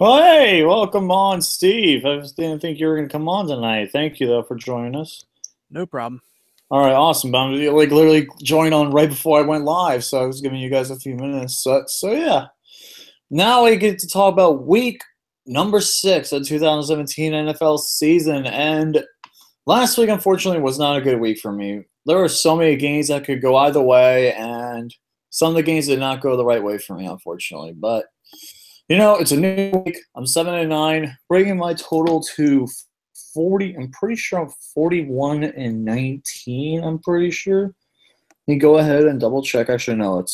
Well, hey, welcome on, Steve. I just didn't think you were going to come on tonight. Thank you, though, for joining us. No problem. All right, awesome. I'm like literally joined on right before I went live, so I was giving you guys a few minutes. So yeah. Now we get to talk about week number 6 of 2017 NFL season. And last week, unfortunately, was not a good week for me. There were so many games that could go either way, and some of the games did not go the right way for me, unfortunately. But it's a new week. I'm 7-9, bringing my total to 40. I'm pretty sure I'm 41-19. I'm pretty sure. Let me go ahead and double check. Actually, no,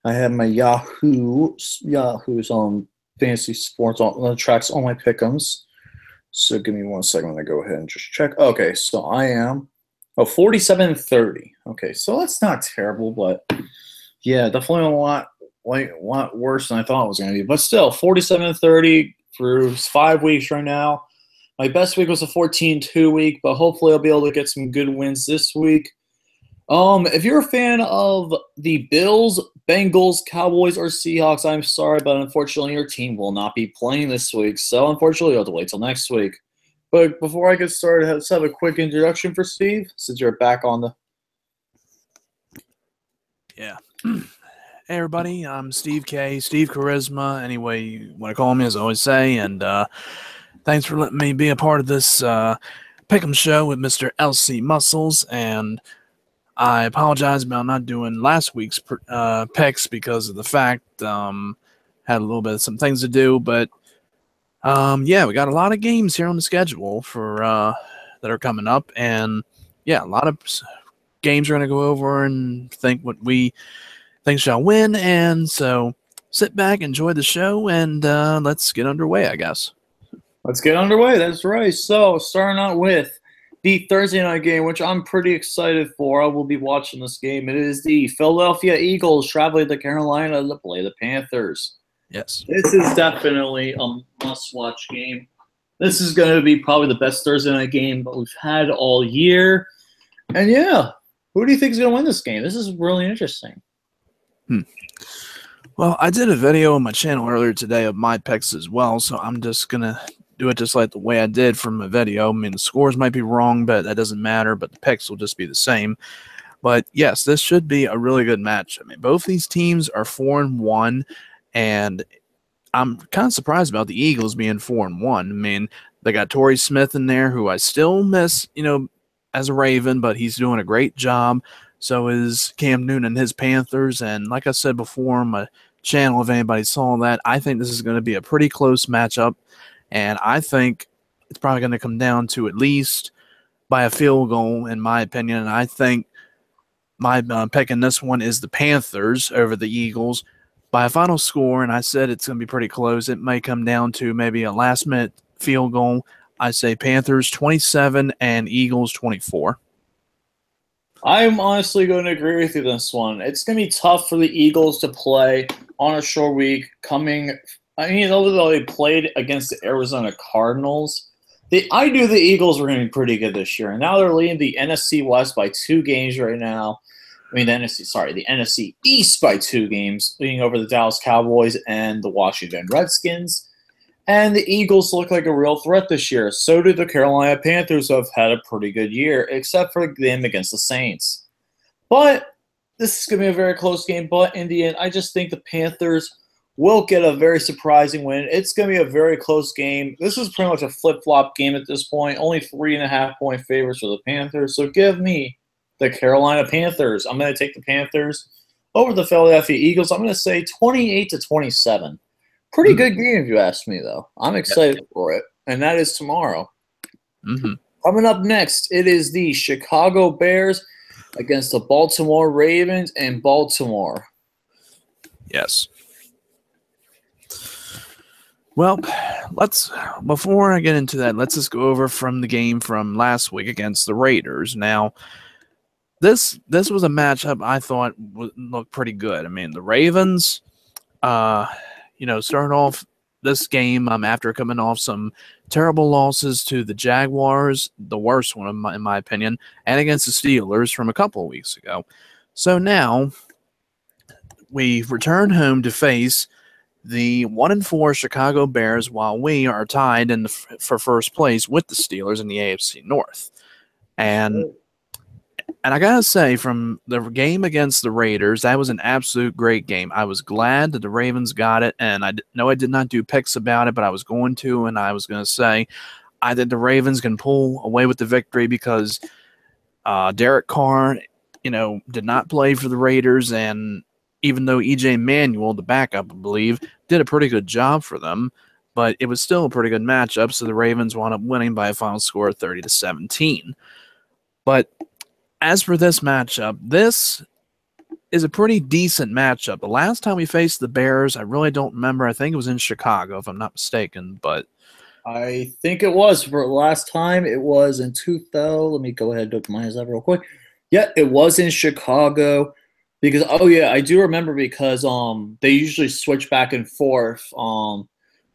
I have my Yahoo's on fantasy sports on tracks all my pick'ems. So give me 1 second when I go ahead and just check. Okay, so I am 47-30. Okay, so that's not terrible, but yeah, definitely a lot worse than I thought it was going to be. But still, 47-30 through 5 weeks right now. My best week was a 14-2 week, but hopefully I'll be able to get some good wins this week. If you're a fan of the Bills, Bengals, Cowboys, or Seahawks, I'm sorry, but unfortunately your team will not be playing this week. So unfortunately you'll have to wait till next week. But before I get started, let's have a quick introduction for Steve, since you're back on the... Yeah. Hey, everybody. I'm Steve K. Steve Charisma. Anyway, you want to call me, as I always say. And thanks for letting me be a part of this Pick'em show with Mr. LC Muscles. And I apologize about not doing last week's picks because of the fact had a little bit of some things to do. But yeah, we got a lot of games here on the schedule for that are coming up. And yeah, a lot of games we're going to go over and think what we think shall win. And so sit back, enjoy the show, and let's get underway, I guess. Let's get underway. That's right. So starting out with the Thursday night game, which I'm pretty excited for. I will be watching this game. It is the Philadelphia Eagles traveling to Carolina to play the Panthers. Yes. This is definitely a must-watch game. This is going to be probably the best Thursday night game that we've had all year. And yeah, who do you think is going to win this game? This is really interesting. Well, I did a video on my channel earlier today of my picks as well, so I'm just going to do it just like the way I did from the video. I mean, the scores might be wrong, but that doesn't matter, but the picks will just be the same. But yes, this should be a really good match. I mean, both these teams are 4-1, and I'm kind of surprised about the Eagles being 4-1. I mean, they got Torrey Smith in there, who I still miss, as a Raven, but he's doing a great job. So is Cam Newton and his Panthers. And like I said before on my channel, if anybody saw that, I think this is going to be a pretty close matchup. And I think it's probably going to come down to at least by a field goal, in my opinion. And I think my pick in this one is the Panthers over the Eagles by a final score. And I said it's going to be pretty close. It may come down to maybe a last-minute field goal. I say Panthers 27 and Eagles 24. I'm honestly going to agree with you this one. It's going to be tough for the Eagles to play on a short week although they played against the Arizona Cardinals, I knew the Eagles were going to be pretty good this year. And now they're leading the NFC West by 2 games right now. The NFC East by 2 games, leading over the Dallas Cowboys and the Washington Redskins. And the Eagles look like a real threat this year. So do the Carolina Panthers, who have had a pretty good year, except for them against the Saints. But this is going to be a very close game. But in the end, I just think the Panthers will get a very surprising win. It's going to be a very close game. This is pretty much a flip-flop game at this point. Only 3.5-point favorites for the Panthers. So give me the Carolina Panthers. I'm going to take the Panthers over the Philadelphia Eagles. I'm going to say 28-27. Pretty good game, if you ask me, though. I'm excited for it, and that is tomorrow. Coming up next, it is the Chicago Bears against the Baltimore Ravens in Baltimore. Yes. Well, before I get into that, let's just go over from the game from last week against the Raiders. Now, this was a matchup I thought would look pretty good. I mean, the Ravens, starting off this game after coming off some terrible losses to the Jaguars, the worst one in my opinion, and against the Steelers from a couple of weeks ago. So now we return home to face the 1-4 Chicago Bears, while we are tied for first place with the Steelers in the AFC North. And I gotta say, from the game against the Raiders, that was an absolute great game. I was glad that the Ravens got it, and I know I did not do picks about it, but I was going to, and I was going to say I think the Ravens can pull away with the victory because Derek Carr, did not play for the Raiders, and even though E.J. Manuel, the backup, I believe, did a pretty good job for them, but it was still a pretty good matchup, so the Ravens wound up winning by a final score of 30-17. But as for this matchup, this is a pretty decent matchup. The last time we faced the Bears, I really don't remember. I think it was in Chicago, if I'm not mistaken, but I think it was for last time. It was in 2000. Let me go ahead and open my eyes up real quick. Yeah, it was in Chicago because I do remember because they usually switch back and forth for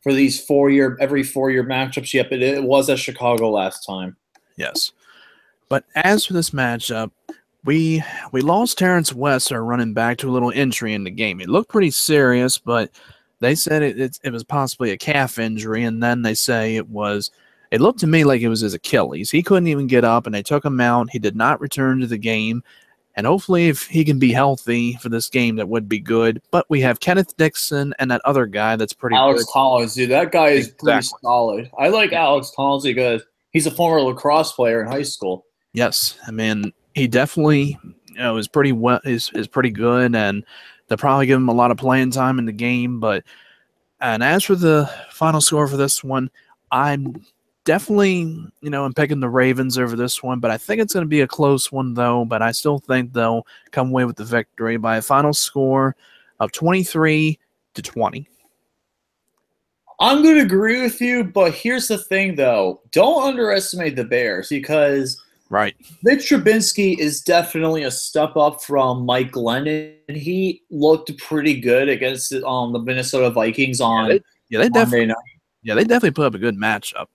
these every 4-year matchups. Yep, it was at Chicago last time. Yes. But as for this matchup, we lost Terrence West, our running back, to a little injury in the game. It looked pretty serious, but they said it was possibly a calf injury, and then they say it looked to me like it was his Achilles. He couldn't even get up, and they took him out. He did not return to the game, and hopefully if he can be healthy for this game, that would be good. But we have Kenneth Dixon and that other guy that's pretty Alex good. Collins, dude. That guy is pretty solid. I like Alex Collins because he's a former lacrosse player in high school. Yes, I mean, he definitely is pretty is pretty good, and they'll probably give him a lot of playing time in the game. And as for the final score for this one, I'm definitely I'm picking the Ravens over this one, but I think it's going to be a close one though. But I still think they'll come away with the victory by a final score of 23-20. I'm going to agree with you, but here's the thing though: don't underestimate the Bears because. Right. Mitch Trubisky is definitely a step up from Mike Glennon. He looked pretty good against the Minnesota Vikings on Monday night. Yeah, they definitely put up a good matchup.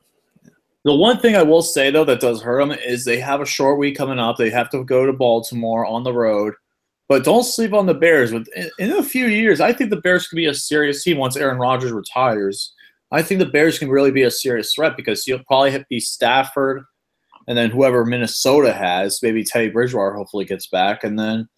The one thing I will say, though, that does hurt them is they have a short week coming up. They have to go to Baltimore on the road. But don't sleep on the Bears. In a few years, I think the Bears could be a serious team once Aaron Rodgers retires. I think the Bears can really be a serious threat because you'll probably be Stafford – and then whoever Minnesota has, maybe Teddy Bridgewater hopefully gets back. And then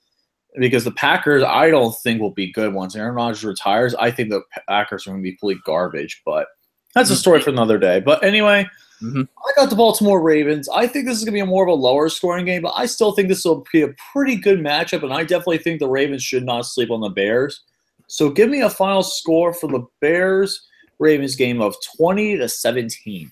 because the Packers, I don't think will be good once Aaron Rodgers retires. I think the Packers are going to be complete garbage. But that's a story for another day. But anyway, I got the Baltimore Ravens. I think this is going to be more of a lower scoring game, but I still think this will be a pretty good matchup. And I definitely think the Ravens should not sleep on the Bears. So give me a final score for the Bears-Ravens game of 20-17.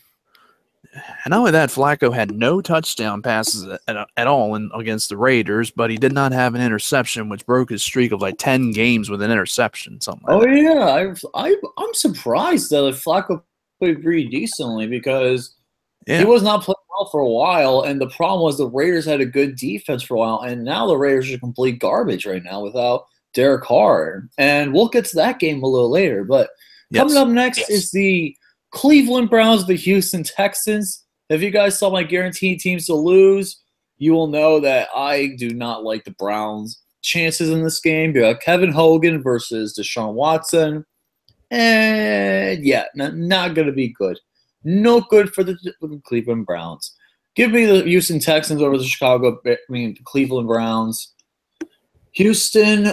And not only that, Flacco had no touchdown passes at all against the Raiders, but he did not have an interception, which broke his streak of like 10 games with an interception. Something like that. Yeah, I'm surprised that Flacco played pretty decently because he was not playing well for a while, and the problem was the Raiders had a good defense for a while, and now the Raiders are complete garbage right now without Derek Carr. And we'll get to that game a little later, but coming up next is the Cleveland Browns, the Houston Texans. If you guys saw my guaranteed teams to lose, you will know that I do not like the Browns' chances in this game. You have Kevin Hogan versus Deshaun Watson. And not going to be good. No good for the Cleveland Browns. Give me the Houston Texans over the Cleveland Browns. Houston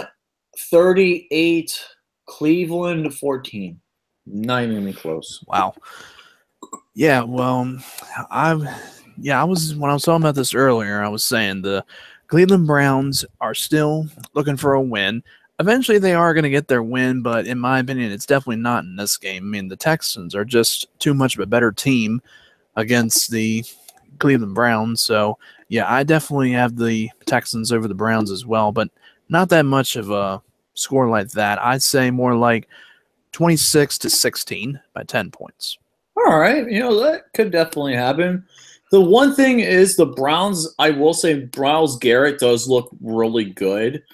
38, Cleveland 14. Not even close. Wow. Yeah, well, when I was talking about this earlier, I was saying the Cleveland Browns are still looking for a win. Eventually, they are going to get their win, but in my opinion, it's definitely not in this game. I mean, the Texans are just too much of a better team against the Cleveland Browns. So, yeah, I definitely have the Texans over the Browns as well, but not that much of a score like that. I'd say more like 26-16 by 10 points. All right. That could definitely happen. The one thing is the Browns, I will say Myles Garrett does look really good.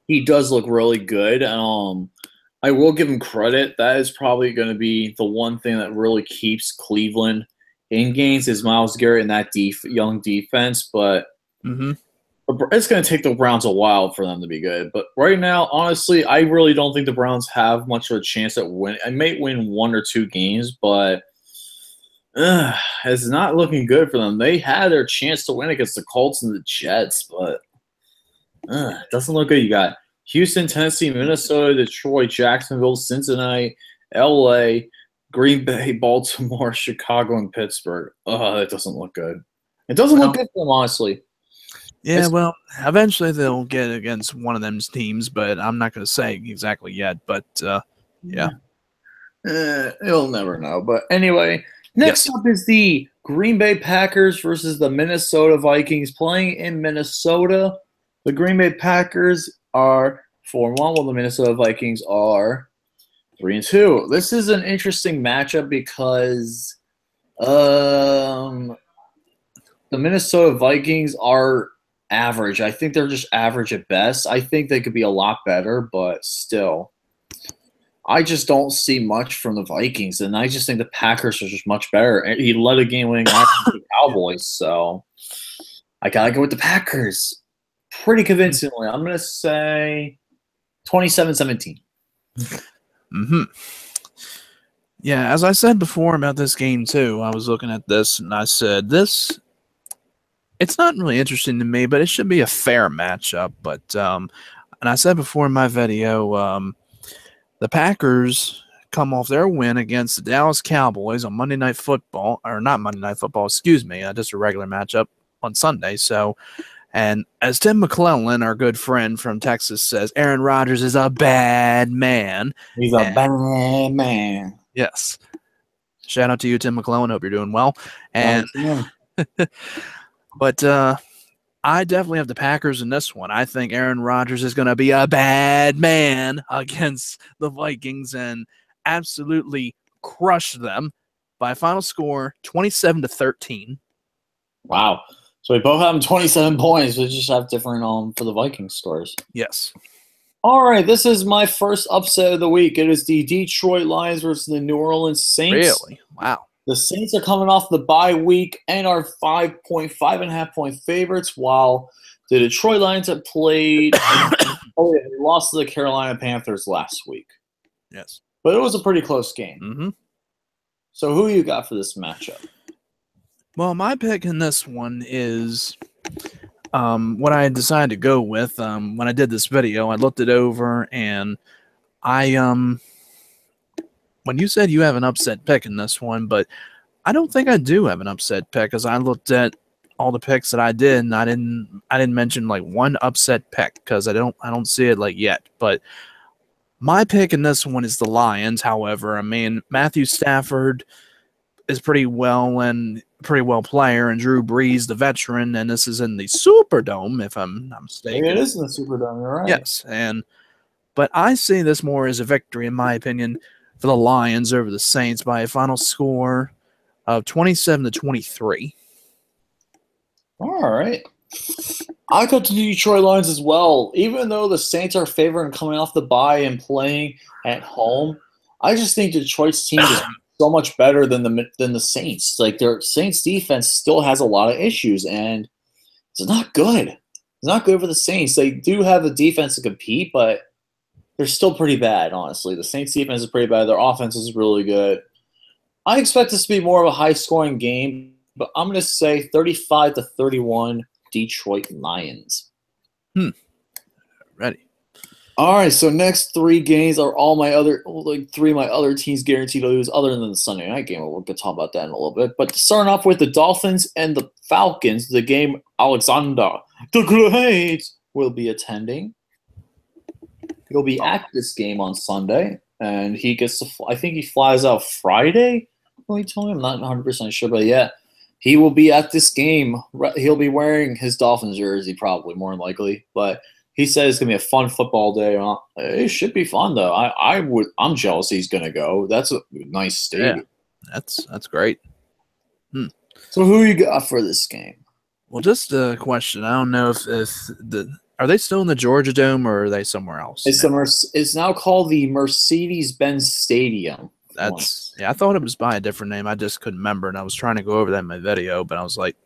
He does look really good. I will give him credit. That is probably going to be the one thing that really keeps Cleveland in games is Myles Garrett and that young defense. But It's going to take the Browns a while for them to be good. But right now, honestly, I really don't think the Browns have much of a chance at win. I may win 1 or 2 games, but it's not looking good for them. They had their chance to win against the Colts and the Jets, but it doesn't look good. You got Houston, Tennessee, Minnesota, Detroit, Jacksonville, Cincinnati, LA, Green Bay, Baltimore, Chicago, and Pittsburgh. It doesn't look good. It doesn't look good for them, honestly. Yeah, well, eventually they'll get against one of them teams, but I'm not going to say exactly yet. But yeah, you'll never know. But anyway, next up is the Green Bay Packers versus the Minnesota Vikings playing in Minnesota. The Green Bay Packers are 4-1, while the Minnesota Vikings are 3-2. This is an interesting matchup because the Minnesota Vikings are average. I think they're just average at best. I think they could be a lot better, but still. I just don't see much from the Vikings, and I just think the Packers are just much better. He led a game-winning the Cowboys, so I got to go with the Packers pretty convincingly. I'm going to say 27-17. Mm-hmm. Yeah, as I said before about this game, too, I was looking at this, and I said, it's not really interesting to me, but it should be a fair matchup. But and I said before in my video, the Packers come off their win against the Dallas Cowboys on Monday Night Football, or not Monday Night Football, excuse me, just a regular matchup on Sunday. So, and as Tim McClellan, our good friend from Texas, says, Aaron Rodgers is a bad man. He's a bad man. Yes. Shout out to you, Tim McClellan. Hope you're doing well. And but I definitely have the Packers in this one. I think Aaron Rodgers is going to be a bad man against the Vikings and absolutely crush them by a final score 27-13. Wow. So we both have 27 points. We just have different for the Vikings scores. Yes. All right, this is my first upset of the week. It is the Detroit Lions versus the New Orleans Saints. Really? Wow. The Saints are coming off the bye week and are 5.5.5-point favorites, while the Detroit Lions have played. They lost to the Carolina Panthers last week. Yes. But it was a pretty close game. Mm-hmm. So who you got for this matchup? Well, my pick in this one is what I decided to go with. When I did this video, I looked it over, and when you said you have an upset pick in this one, but I don't think I do have an upset pick because I looked at all the picks that I did, and I didn't mention like one upset pick because I don't see it like yet. But my pick in this one is the Lions. However, I mean Matthew Stafford is pretty well player, and Drew Brees, the veteran, and this is in the Superdome, if I'm not mistaken. It is in the Superdome, you're right. Yes, but I see this more as a victory, in my opinion, for the Lions over the Saints by a final score of 27-23. All right. I got to the Detroit Lions as well. Even though the Saints are favored and coming off the bye and playing at home, I just think Detroit's team is so much better than the Saints. Like their Saints defense still has a lot of issues, and it's not good. It's not good for the Saints. They do have the defense to compete, but they're still pretty bad, honestly. The Saints defense is pretty bad. Their offense is really good. I expect this to be more of a high-scoring game, but I'm going to say 35-31 Detroit Lions. Ready. All right, so next 3 games are all three of my other teams guaranteed to lose other than the Sunday night game. We'll talk about that in a little bit. But starting off with the Dolphins and the Falcons, the game Alexander the Great will be attending. He'll be at this game on Sunday, and he gets to I think he flies out Friday. Well, he told me, I'm not 100% sure, but yeah, he will be at this game. He'll be wearing his Dolphins jersey, probably more than likely. But he says it's gonna be a fun football day. It should be fun though. I'm jealous he's gonna go. That's a nice stadium. Yeah, that's great. So who you got for this game? Well, just a question. I don't know if are they still in the Georgia Dome or are they somewhere else? It's now called the Mercedes-Benz Stadium. I thought it was by a different name. I just couldn't remember, and I was trying to go over that in my video, but I was like,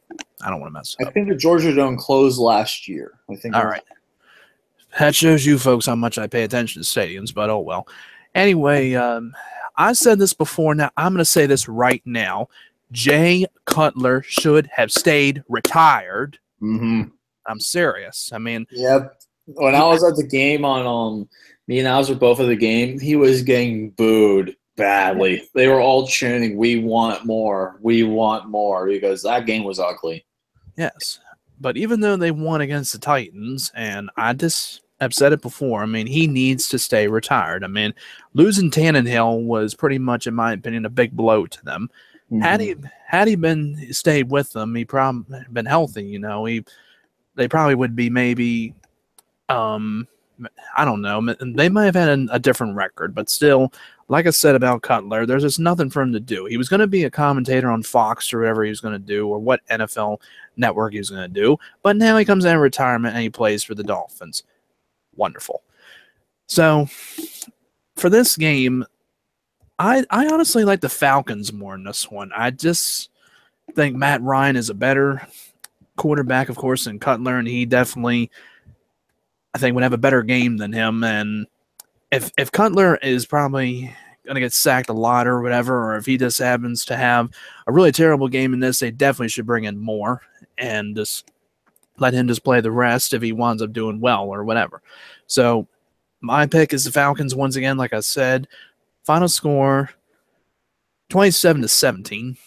I don't want to mess I it up. think the Georgia Dome closed last year. I think. All right. That shows you folks how much I pay attention to stadiums, but oh well. Anyway, I said this before. Now I'm going to say this right now. Jay Cutler should have stayed retired. Mm-hmm. I'm serious. I mean, yep. When I was at the game on me and I was at both of the game, he was getting booed badly. They were all chanting, "We want more, we want more," because that game was ugly. yes. But even though they won against the Titans, and I've said it before, I mean, he needs to stay retired. I mean, losing Tannehill was pretty much, in my opinion, a big blow to them. Mm-hmm. Had he been stayed with them, he probably been healthy. You know, they probably would be maybe, I don't know, they might have had a different record, but still, like I said about Cutler, there's just nothing for him to do. He was going to be a commentator on Fox or whatever he was going to do, or what NFL network he was going to do, but now he comes out of retirement and he plays for the Dolphins. Wonderful. So, for this game, I honestly like the Falcons more in this one. I just think Matt Ryan is a better quarterback, of course, than Cutler, and he definitely, I think, would have a better game than him. And if Cutler is probably going to get sacked a lot or whatever, or if he just happens to have a really terrible game in this, they definitely should bring in more and just let him just play the rest if he winds up doing well or whatever. So my pick is the Falcons once again, like I said. Final score 27-17.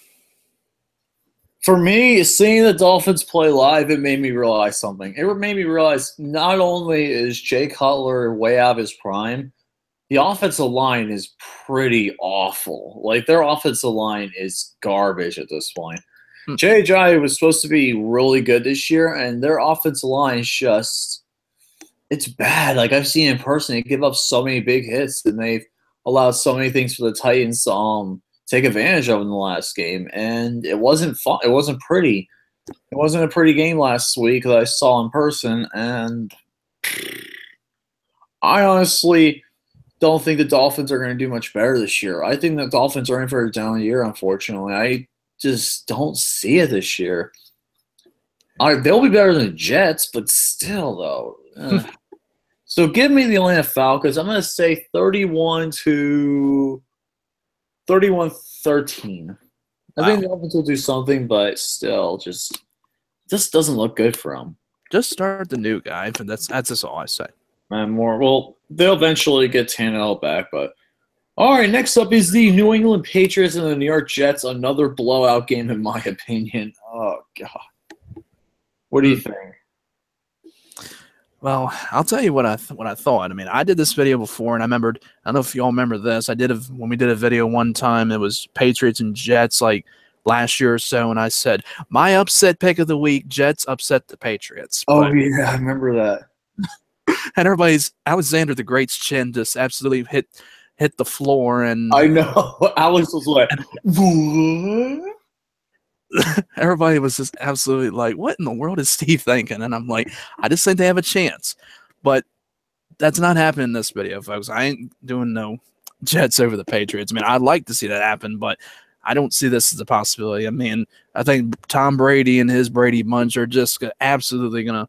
For me, seeing the Dolphins play live, it made me realize something. It made me realize not only is Jay Cutler way out of his prime, the offensive line is pretty awful. Like, their offensive line is garbage at this point. J.J. was supposed to be really good this year, and their offensive line is just – it's bad. Like, I've seen in person, they give up so many big hits, and they've allowed so many things for the Titans to take advantage of in the last game, and it wasn't fun. It wasn't pretty. It wasn't a pretty game last week that I saw in person, and I honestly don't think the Dolphins are going to do much better this year. I think the Dolphins are in for a down year, unfortunately. I just don't see it this year. They'll be better than the Jets, but still, though. So give me the Atlanta Falcons. I'm going to say 31-13. I think the Dolphins will do something, but still, just doesn't look good for them. Just start the new guy, and that's just all I say. Well, they'll eventually get Tannehill back, but all right. Next up is the New England Patriots and the New York Jets. Another blowout game, in my opinion. Oh God, what do you think? Well, I'll tell you what I thought. I mean, I did this video before, and I remembered. I don't know if you all remember this. When we did a video one time. It was Patriots and Jets, like last year or so, and I said my upset pick of the week: Jets upset the Patriots. Yeah, I remember that. And Alexander the Great's chin just absolutely hit the floor, and I know Alex was like, what? Everybody was just absolutely like, what in the world is Steve thinking? And I'm like, I just think they have a chance. But that's not happening in this video, folks. I ain't doing no Jets over the Patriots. I mean, I'd like to see that happen, but I don't see this as a possibility. I mean, I think Tom Brady and his Brady bunch are just absolutely going to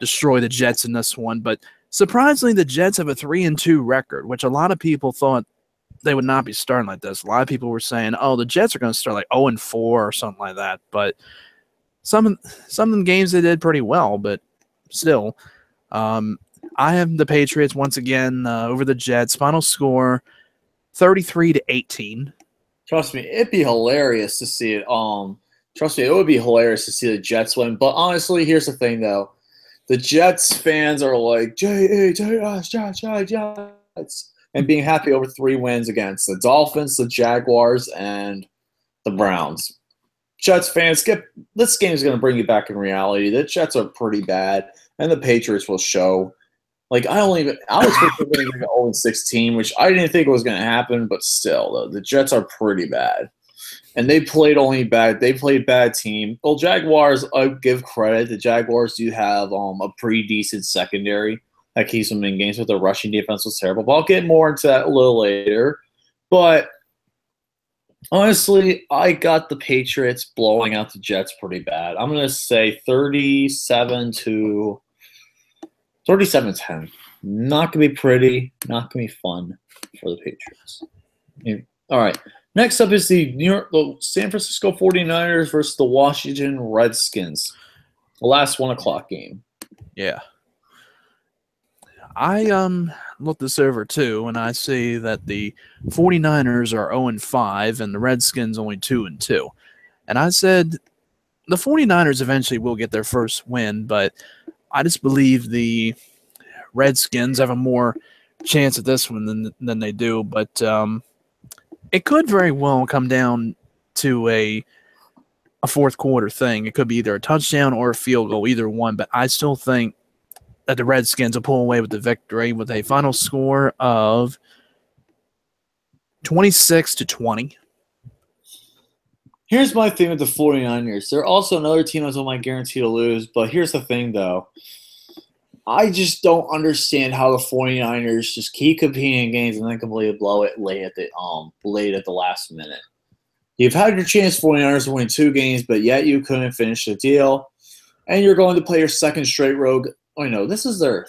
destroy the Jets in this one. But surprisingly, the Jets have a 3-2 record, which a lot of people thought they would not be starting like this. A lot of people were saying, "Oh, the Jets are going to start like 0-4 or something like that." But some of the games they did pretty well, but still, I have the Patriots once again over the Jets. Final score 33-18. Trust me, it'd be hilarious to see it. Trust me, it would be hilarious to see the Jets win. But honestly, here's the thing, though: the Jets fans are like Jets, and being happy over 3 wins against the Dolphins, the Jaguars, and the Browns. Jets fans, this game is going to bring you back in reality. The Jets are pretty bad, and the Patriots will show. Like, I was going to go 0-16, which I didn't think was going to happen, but still, the Jets are pretty bad. And they played bad team. Well, Jaguars, I give credit. The Jaguars do have a pretty decent secondary that keeps them in games, but their rushing defense was terrible. But I'll get more into that a little later. But Honestly, I got the Patriots blowing out the Jets pretty bad. I'm going to say 37-10. Not going to be pretty, not going to be fun for the Patriots. All right. Next up is the San Francisco 49ers versus the Washington Redskins. The last 1 o'clock game. Yeah. I looked this over too, and I see that the 49ers are 0-5 and the Redskins only 2-2. And I said the 49ers eventually will get their first win, but I just believe the Redskins have a more chance at this one than they do. But it could very well come down to a fourth quarter thing. It could be either a touchdown or a field goal, either one. But I still think that the Redskins will pull away with the victory with a final score of 26-20. Here's my thing with the 49ers. They're also another team that's almost guaranteed to lose, but here's the thing, though. I just don't understand how the 49ers just keep competing in games and then completely blow it late at the last minute. You've had your chance, 49ers, to win 2 games, but yet you couldn't finish the deal. And you're going to play your second straight road. This is their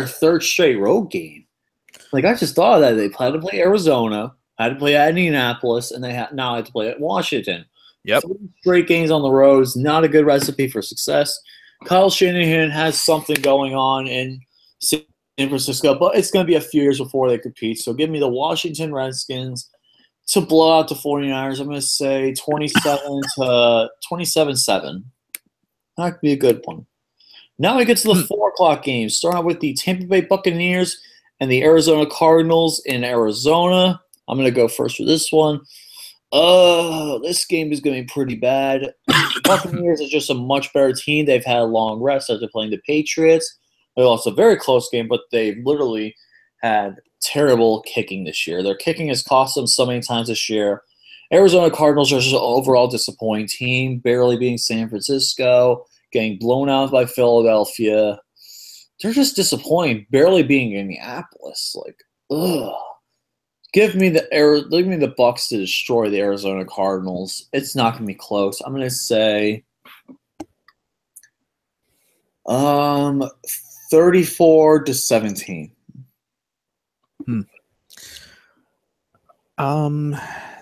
third straight road game. Like, I just thought that they had to play Arizona, had to play at Indianapolis, and now had to play at Washington. Yep. 3 straight games on the road is not a good recipe for success. Kyle Shanahan has something going on in San Francisco, but it's going to be a few years before they compete. So give me the Washington Redskins to blow out the 49ers. I'm going to say 27-7. That could be a good one. Now we get to the 4 o'clock games, starting with the Tampa Bay Buccaneers and the Arizona Cardinals in Arizona. I'm going to go first for this one. This game is going to be pretty bad. The Buccaneers is just a much better team. They've had a long rest after playing the Patriots. They lost a very close game, but they literally had terrible kicking this year. Their kicking has cost them so many times this year. Arizona Cardinals are just an overall disappointing team, barely beating San Francisco, getting blown out by Philadelphia. They're just disappointing, barely beating Indianapolis. Ugh. Give me the Bucks to destroy the Arizona Cardinals. It's not going to be close. I'm going to say 34-17.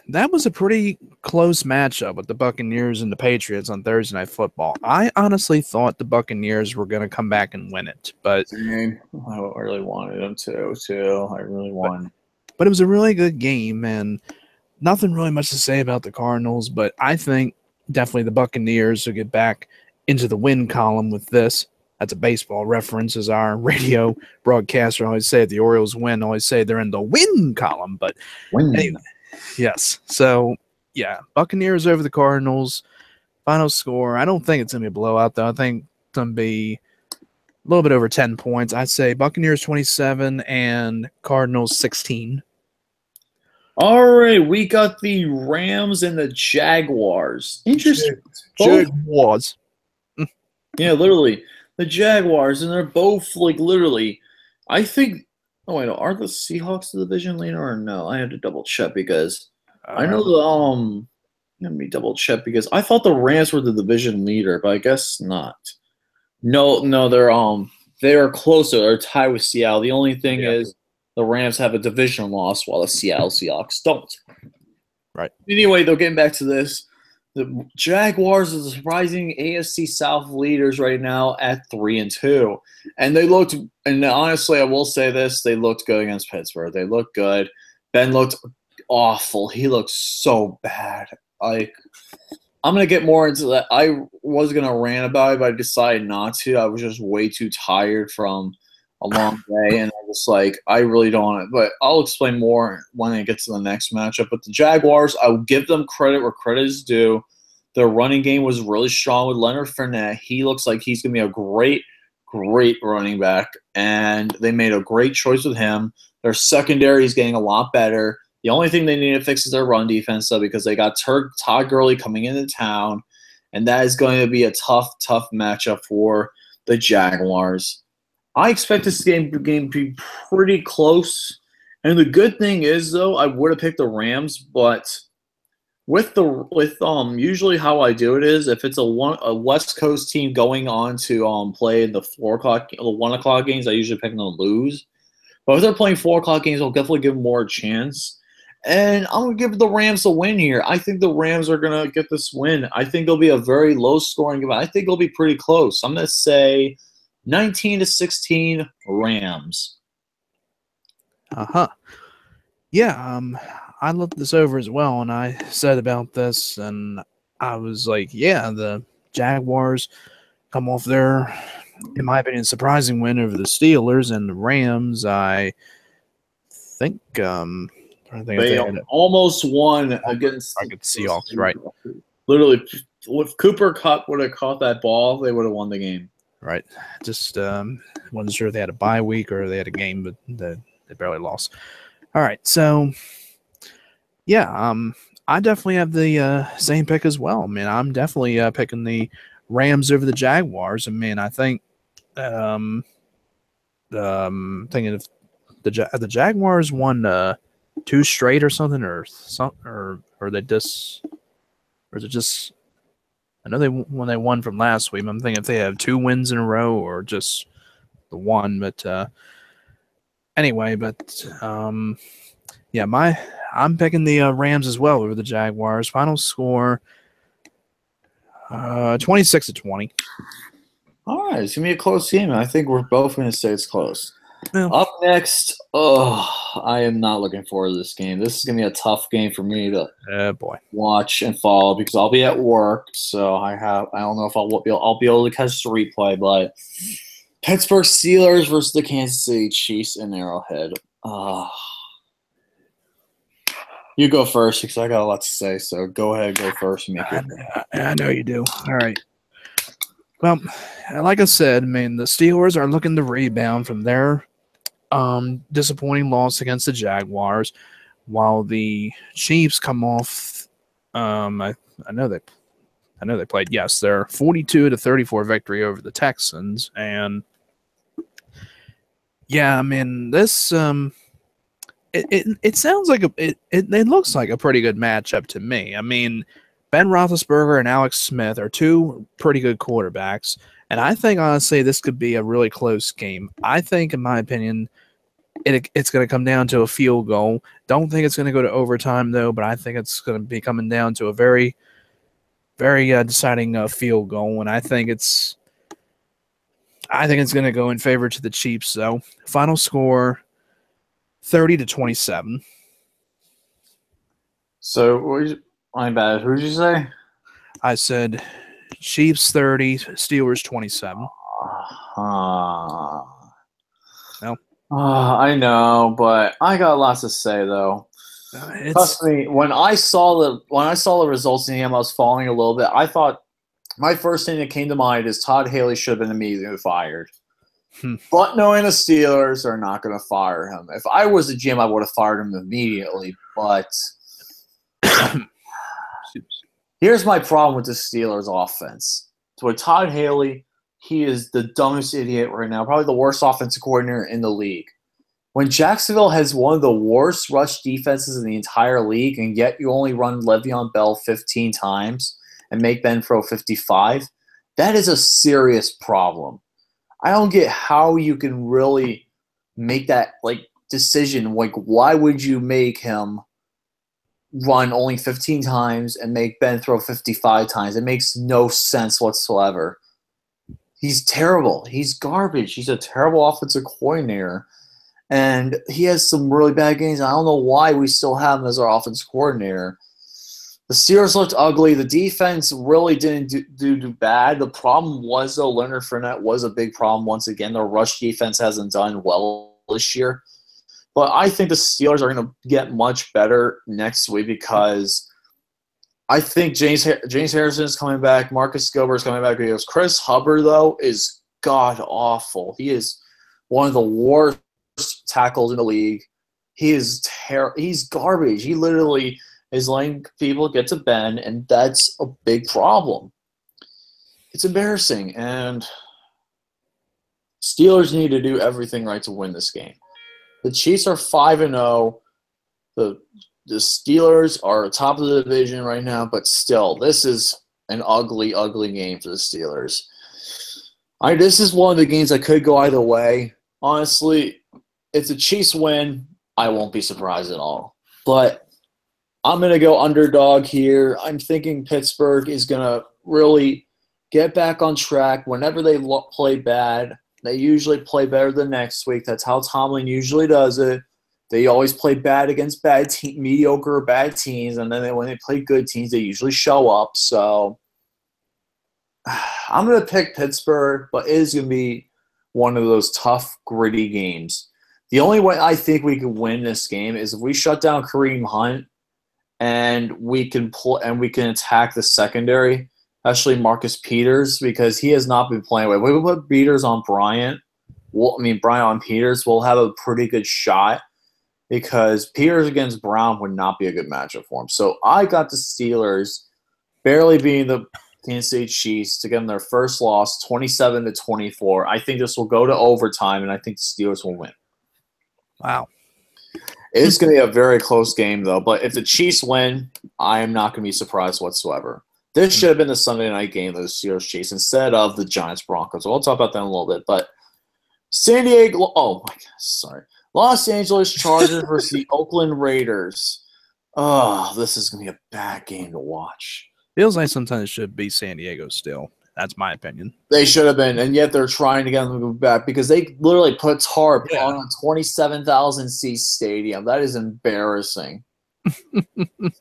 That was a pretty close matchup with the Buccaneers and the Patriots on Thursday Night Football. I honestly thought the Buccaneers were going to come back and win it, but I really wanted them to, too. I really wanted. But it was a really good game, and nothing really much to say about the Cardinals, but I think definitely the Buccaneers will get back into the win column with this. That's a baseball reference, as our radio broadcaster always say. If the Orioles win, always say they're in the win column. But anyway, yes. So, yeah, Buccaneers over the Cardinals. Final score, I don't think it's going to be a blowout, though. I think it's going to be a little bit over 10 points. I'd say Buccaneers 27 and Cardinals 16. All right, we got the Rams and the Jaguars. Interesting. Jaguars. Yeah, literally. The Jaguars, and they're both, literally, I think – oh, wait, are the Seahawks the division leader or no? I had to double-check because I know let me double-check because I thought the Rams were the division leader, but I guess not. No, they are closer. They're tied with Seattle. The only thing is the Rams have a division loss while the Seattle Seahawks don't. Right. Anyway, though, getting back to this, the Jaguars are the surprising AFC South leaders right now at 3-2. And they looked – and honestly, I will say this, they looked good against Pittsburgh. They looked good. Ben looked awful. He looked so bad. I'm going to get more into that. I was going to rant about it, but I decided not to. I was just way too tired from a long day, and I was like, I really don't want it. But I'll explain more when I get to the next matchup. But the Jaguars, I will give them credit where credit is due. Their running game was really strong with Leonard Fournette. He looks like he's going to be a great, great running back, and they made a great choice with him. Their secondary is getting a lot better. The only thing they need to fix is their run defense, though, because they got Todd Gurley coming into town, and that is going to be a tough, tough matchup for the Jaguars. I expect this game to be pretty close And the good thing is, though, I would have picked the Rams, but with usually how I do it is if it's a West Coast team going on to play the 1 o'clock games, I usually pick them to lose. But if they're playing 4 o'clock games, I'll definitely give them more a chance. And I'm gonna give the Rams a win here. I think the Rams are gonna get this win. I think it'll be a very low scoring game. I think it'll be pretty close. I'm gonna say 19-16 Rams. Yeah, I looked this over as well, and I said about this, and I was like, yeah, the Jaguars come off their, in my opinion, surprising win over the Steelers, and the Rams, I think They almost won against the Seahawks, right? Literally, if Cooper Kupp would have caught that ball, they would have won the game. Right. Just wasn't sure if they had a bye week or they had a game, but they barely lost. All right, so yeah, I definitely have the same pick as well. I mean, I'm definitely picking the Rams over the Jaguars. I mean, I think thinking of the Jaguars won 2 straight or something, or they just, or is it just? I know when they won from last week. I'm thinking if they have 2 wins in a row or just the one, but anyway, but yeah, I'm picking the Rams as well over the Jaguars. Final score 26-20. All right, it's gonna be a close game. I think we're both gonna say it's close. Yeah. Up next, I am not looking forward to this game. This is gonna be a tough game for me to watch and follow because I'll be at work. So I don't know if I'll be able to catch the replay, but Pittsburgh Steelers versus the Kansas City Chiefs in Arrowhead. You go first because I got a lot to say. So go ahead, go first. And make I know you do. All right. Well, like I said, I mean, the Steelers are looking to rebound from their disappointing loss against the Jaguars, while the Chiefs come off. I know they played. Yes, their 42-34 victory over the Texans, and yeah, I mean this. It sounds like it looks like a pretty good matchup to me. I mean, Ben Roethlisberger and Alex Smith are 2 pretty good quarterbacks, and I think honestly this could be a really close game. I think, in my opinion, it's going to come down to a field goal. Don't think it's going to go to overtime though, but I think it's going to be coming down to a very, very deciding field goal, and I think it's going to go in favor to the Chiefs. So, final score 30-27. So, my bad. Who did you say? I said Chiefs 30, Steelers 27. I know, but I got lots to say though. Trust me, when I saw the results in the game, I was falling a little bit. I thought my first thing that came to mind is Todd Haley should have been immediately fired. But knowing the Steelers are not going to fire him. If I was the GM, I would have fired him immediately. But here's my problem with the Steelers offense. So with Todd Haley, he is the dumbest idiot right now, probably the worst offensive coordinator in the league. When Jacksonville has one of the worst rush defenses in the entire league, and yet you only run Le'Veon Bell 15 times and make Ben throw 55, that is a serious problem. I don't get how you can really make that decision. Why would you make him run only 15 times and make Ben throw 55 times? It makes no sense whatsoever. He's terrible. He's garbage. He's a terrible offensive coordinator. And he has some really bad games. I don't know why we still have him as our offensive coordinator. The Steelers looked ugly. The defense really didn't do bad. The problem was, though, Leonard Fournette was a big problem once again. The rush defense hasn't done well this year. But I think the Steelers are going to get much better next week because I think James Harrison is coming back. Marcus Gilbert is coming back. Because Chris Hubbard, though, is god-awful. He is one of the worst tackles in the league. He is he's garbage. He literally is letting people get to Ben, and that's a big problem. It's embarrassing, and Steelers need to do everything right to win this game. The Chiefs are 5-0. The Steelers are top of the division right now, but still, this is an ugly, ugly game for the Steelers. This is one of the games that could go either way. Honestly, if the Chiefs win, I won't be surprised at all. But I'm going to go underdog here. I'm thinking Pittsburgh is going to really get back on track. Whenever they play bad, they usually play better the next week. That's how Tomlin usually does it. They always play bad against mediocre or bad teams, and then when they play good teams, they usually show up. So I'm going to pick Pittsburgh, but it is going to be one of those tough, gritty games. The only way I think we can win this game is if we shut down Kareem Hunt and we can attack the secondary, especially Marcus Peters, because he has not been playing well. If we put Peters on Bryant on Peters, we'll have a pretty good shot. Because Peters against Brown would not be a good matchup for him. So I got the Steelers barely beating the Kansas City Chiefs to get them their first loss, 27-24. I think this will go to overtime, and I think the Steelers will win. Wow. It's going to be a very close game, though. But if the Chiefs win, I am not going to be surprised whatsoever. This should have been the Sunday night game, the Steelers-Chiefs, instead of the Giants-Broncos. We'll talk about that in a little bit. But San Diego – oh, my God, sorry. Los Angeles Chargers versus the Oakland Raiders. Oh, this is going to be a bad game to watch. Feels like sometimes it should be San Diego still. That's my opinion. They should have been, and yet they're trying to get them to go back because they literally put tarp on a 27,000-seat stadium. That is embarrassing.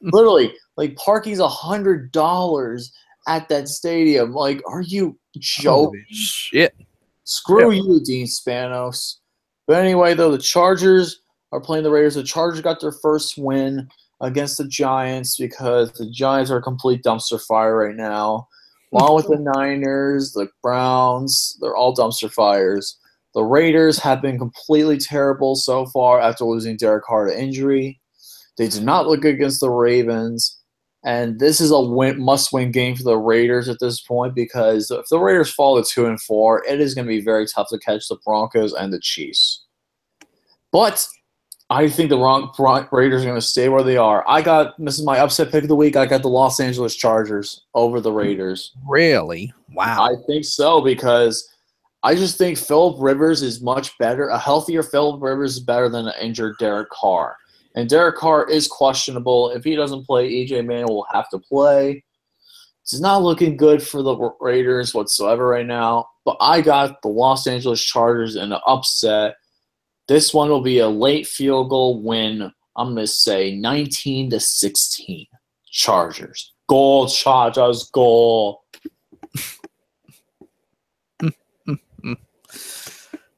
Literally, like parking's $100 at that stadium. Like, are you joking? Holy shit. Screw you, Dean Spanos. But anyway, though, the Chargers are playing the Raiders. The Chargers got their first win against the Giants because the Giants are a complete dumpster fire right now. Along with the Niners, the Browns, they're all dumpster fires. The Raiders have been completely terrible so far after losing Derek Carr to injury. They did not look good against the Ravens. And this is a must-win game for the Raiders at this point because if the Raiders fall to 2-4, it is going to be very tough to catch the Broncos and the Chiefs. But I think the Raiders are going to stay where they are. This is my upset pick of the week. I got the Los Angeles Chargers over the Raiders. Really? Wow. I think so because I just think Phillip Rivers is much better. A healthier Phillip Rivers is better than an injured Derek Carr. And Derek Carr is questionable. If he doesn't play, E.J. Manuel will have to play. It's not looking good for the Raiders whatsoever right now. But I got the Los Angeles Chargers in an upset. This one will be a late field goal win. I'm going to say 19-16. Chargers. Goal, Chargers, goal.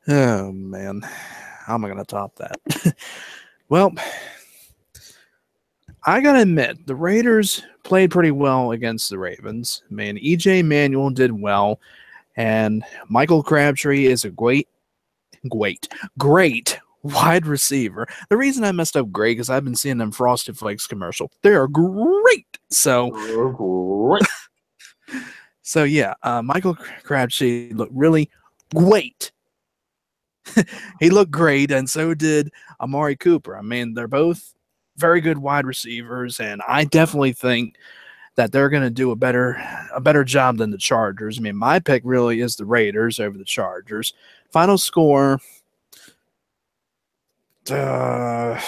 Oh, man. How am I going to top that? Well, I got to admit, the Raiders played pretty well against the Ravens. I mean, E.J. Manuel did well, and Michael Crabtree is a great wide receiver. The reason I messed up great is I've been seeing them Frosted Flakes commercial. They are great. So, yeah, Michael Crabtree looked really great. He looked great, and so did Amari Cooper. I mean, they're both very good wide receivers, and I definitely think that they're going to do a better job than the Chargers. I mean, my pick really is the Raiders over the Chargers. Final score, what the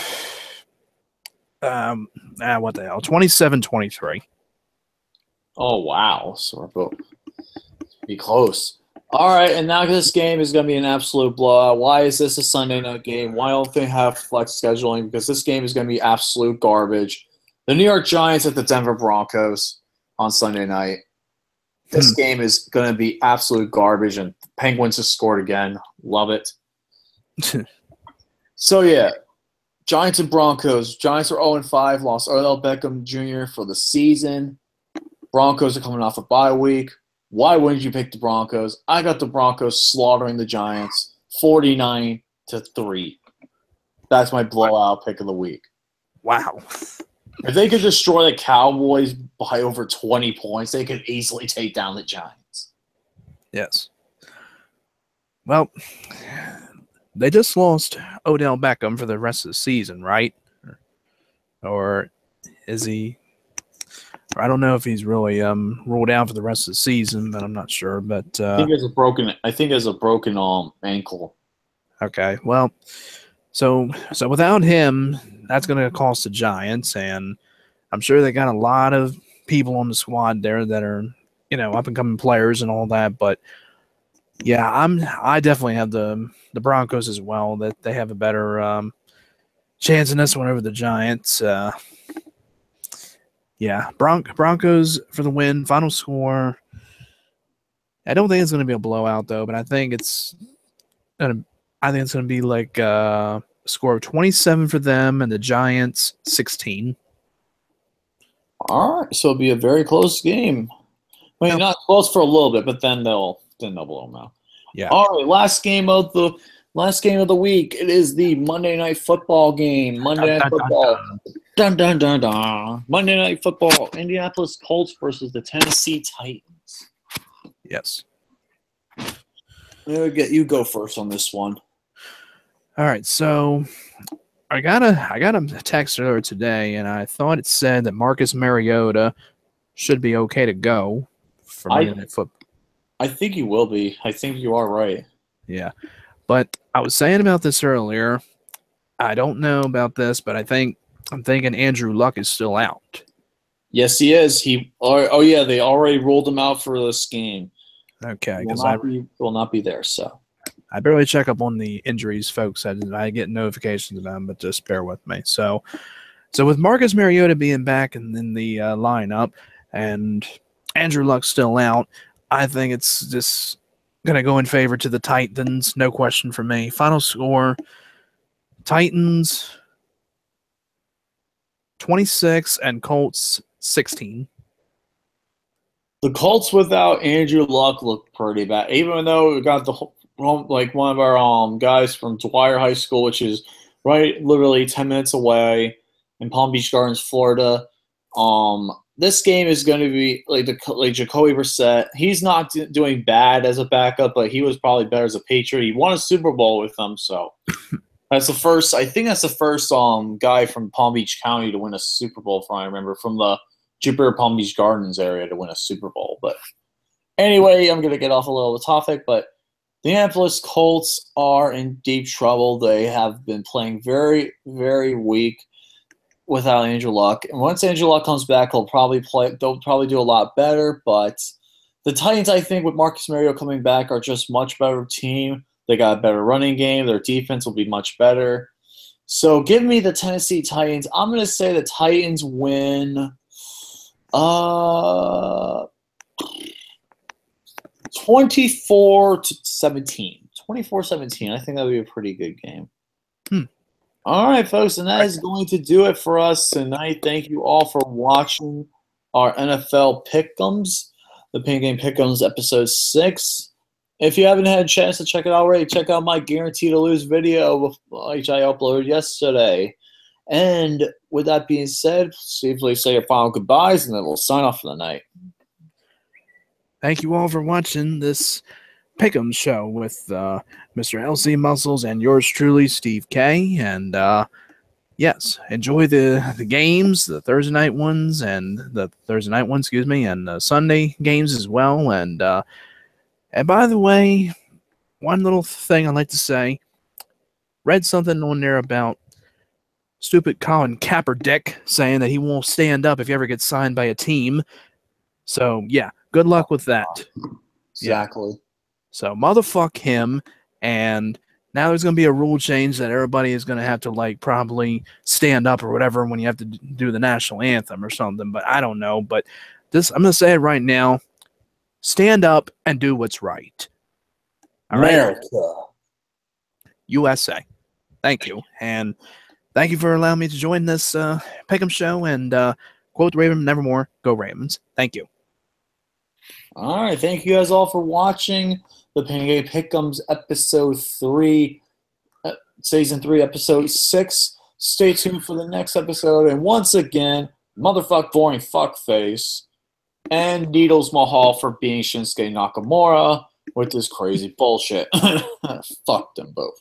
hell, 27-23. Oh, wow. So we're both be close. All right, and now this game is going to be an absolute blowout. Why is this a Sunday night game? Why don't they have flex scheduling? Because this game is going to be absolute garbage. The New York Giants at the Denver Broncos on Sunday night. This game is going to be absolute garbage, and the Penguins just scored again. Love it. So, yeah, Giants and Broncos. Giants are 0-5, lost Odell Beckham Jr. for the season. Broncos are coming off a bye week. Why wouldn't you pick the Broncos? I got the Broncos slaughtering the Giants 49-3. That's my blowout pick of the week. Wow. If they could destroy the Cowboys by over 20 points, they could easily take down the Giants. Yes. Well, They just lost Odell Beckham for the rest of the season, right? Or is he? I don't know if he's really ruled out for the rest of the season, but I'm not sure. But I think it's a broken. I think it's a broken ankle. Okay, well, so without him, that's going to cost the Giants, and I'm sure they got a lot of people on the squad there that are, up and coming players and all that. But yeah, I definitely have the Broncos as well. That they have a better chance in this one over the Giants. Yeah, Broncos for the win. Final score. I don't think it's going to be a blowout though, but I think it's gonna be like a score of 27 for them and the Giants 16. All right, so it'll be a very close game. I mean, not close for a little bit, but then they'll blow them out. Yeah. All right, last game of the week. It is the Monday Night Football game. Monday Night Football. Dun dun dun dun. Monday Night Football. Indianapolis Colts versus the Tennessee Titans. Yes. You go first on this one. All right, so I got a text earlier today, and I thought it said that Marcus Mariota should be okay to go for Monday Night Football. I think he will be. I think you are right. Yeah, but I was saying about this earlier. I don't know about this, but I'm thinking Andrew Luck is still out. Yes, he is. They already ruled him out for this game. Okay, because will not be there. So I barely check up on the injuries, folks. I get notifications of them, but just bear with me. So with Marcus Mariota being back in the lineup and Andrew Luck still out, I think it's just going to go in favor to the Titans. No question for me. Final score, Titans 26 and Colts 16. The Colts without Andrew Luck look pretty bad. Even though we got one of our guys from Dwyer High School, which is literally 10 minutes away in Palm Beach Gardens, Florida. This game is going to be like Jacoby Brissett. He's not doing bad as a backup, but he was probably better as a Patriot. He won a Super Bowl with them, so that's the first. I think that's the first guy from Palm Beach County to win a Super Bowl. From I remember from the Jupiter Palm Beach Gardens area to win a Super Bowl. But anyway, I'm going to get off a little of the topic, but the Indianapolis Colts are in deep trouble. They have been playing very, very weak without Andrew Luck. And once Andrew Luck comes back, they'll probably do a lot better. But the Titans, I think, with Marcus Mariota coming back, are just much better team. They got a better running game. Their defense will be much better. So give me the Tennessee Titans. I'm going to say the Titans win 24-17. 24-17. I think that would be a pretty good game. All right, folks, and that is going to do it for us tonight. Thank you all for watching our NFL Pick'ems, the Pin Game Pick'ems episode 6. If you haven't had a chance to check it out already, check out my Guaranteed to Lose video, which I uploaded yesterday. And with that being said, please say your final goodbyes, and then we'll sign off for the night. Thank you all for watching this Pick'em show with Mr. LC Muscles and yours truly, Steve K. And yes, enjoy the games, the Thursday night ones, and the Sunday games as well. And by the way, one little thing I'd like to say, read something on there about stupid Colin Kaepernick saying that he won't stand up if he ever gets signed by a team. So yeah, good luck with that. Exactly. Yeah. So motherfuck him, and now there's going to be a rule change that everybody is going to have to probably stand up or whatever when you have to do the national anthem or something, but I don't know. But I'm going to say it right now, stand up and do what's right. All America. Right? USA. Thank you. And thank you for allowing me to join this Pick'em show, and quote Raven, nevermore, go Ravens. Thank you. All right, thank you guys all for watching the Pin Game Pick'ems episode 3, season 3, episode 6. Stay tuned for the next episode. And once again, motherfuck boring fuckface and Needles Mahal for being Shinsuke Nakamura with this crazy bullshit. Fuck them both.